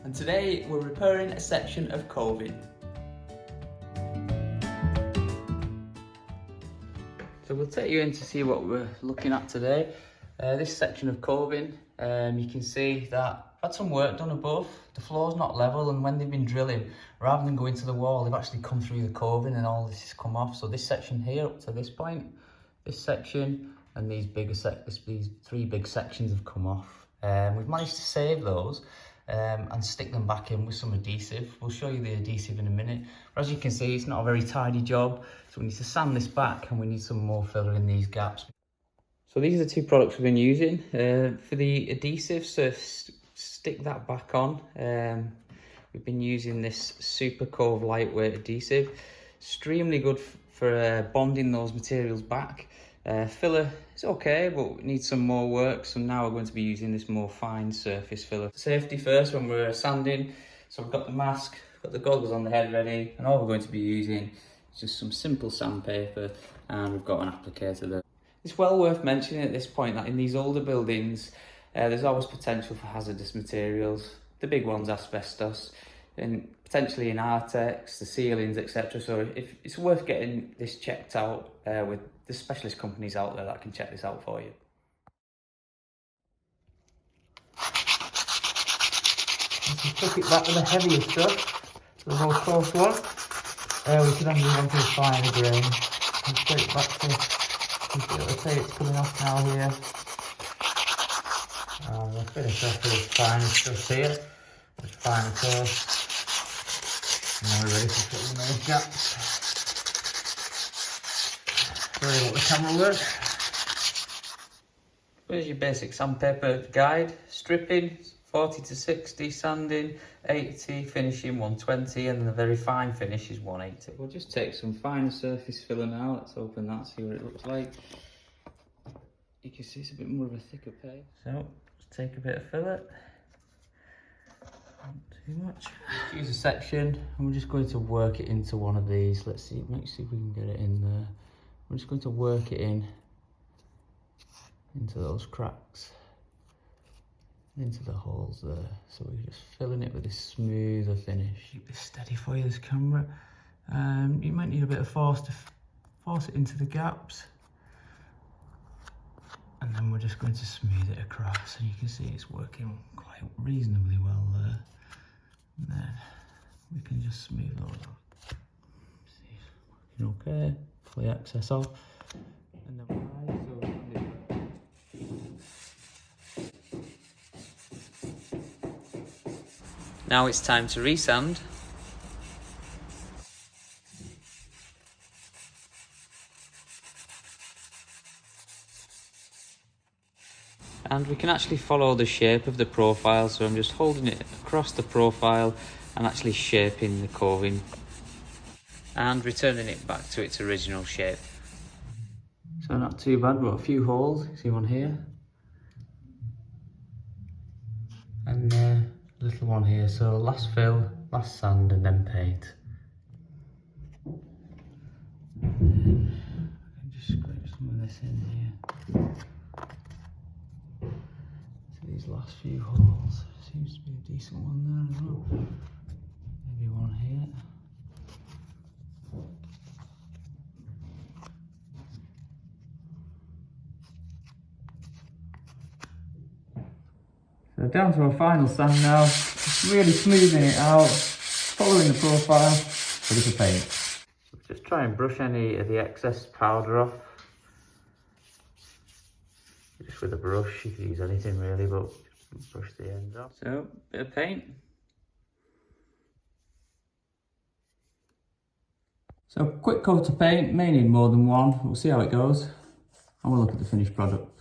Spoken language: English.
and today we're repairing a section of coving. So we'll take you in to see what we're looking at today. This section of coving, you can see that I've had some work done above. The floor's not level, and when they've been drilling, rather than going to the wall, they've actually come through the coving and all this has come off. So this section here up to this point, this section and these three big sections have come off. We've managed to save those and stick them back in with some adhesive. We'll show you the adhesive in a minute. But as you can see, it's not a very tidy job. So we need to sand this back and we need some more filler in these gaps. So these are the two products we've been using. For the adhesive, so stick that back on. We've been using this Super Cove lightweight adhesive. Extremely good for bonding those materials back. Filler is okay, but we need some more work. So now we're going to be using this more fine surface filler. Safety first when we're sanding. So we've got the mask, got the goggles on the head ready, and all we're going to be using is just some simple sandpaper, and we've got an applicator there. It's well worth mentioning at this point that in these older buildings, there's always potential for hazardous materials. The big ones, asbestos, and potentially in Artex, the ceilings, etc. So if it's worth getting this checked out with the specialist companies out there that can check this out for you. If you took it back with the heavier stuff, the more close one, we can then move on to the finer grain. And straight it back to, let's say it's coming off now here. We'll finish off with this finer stuff here, this finer course. And now we're ready to fill in those gaps. Sorry about the camera work. Here's your basic sandpaper guide. Stripping 40 to 60, sanding 80, finishing 120, and then the very fine finish is 180. We'll just take some finer surface filler now. Let's open that, see what it looks like. You can see it's a bit more of a thicker paste. So let's take a bit of filler. Not too much. Use a section, and we're just going to work it into one of these. Let's see, if we can get it in there. I'm just going to work it into those cracks, into the holes there. So we're just filling it with this smoother finish. Keep this steady for you, this camera. You might need a bit of force to force it into the gaps. And then we're just going to smooth it across, and you can see it's working quite reasonably well there. And then we can just smooth all that. See, it's working okay. Pull the excess off. And then now it's time to resand. And we can actually follow the shape of the profile, so I'm just holding it across the profile and actually shaping the coving and returning it back to its original shape. So not too bad, but a few holes, see one here. And a little one here, so last fill, last sand, and then paint. And I can just scrape some of this in here. These last few holes, seems to be a decent one there as well. Maybe one here. So down to our final sand now, really smoothing it out, following the profile, ready for paint. So just try and brush any of the excess powder off. Just with a brush, you could use anything really, but just brush the ends off. So, bit of paint. So, quick coat of paint, may need more than one. We'll see how it goes, and we'll look at the finished product.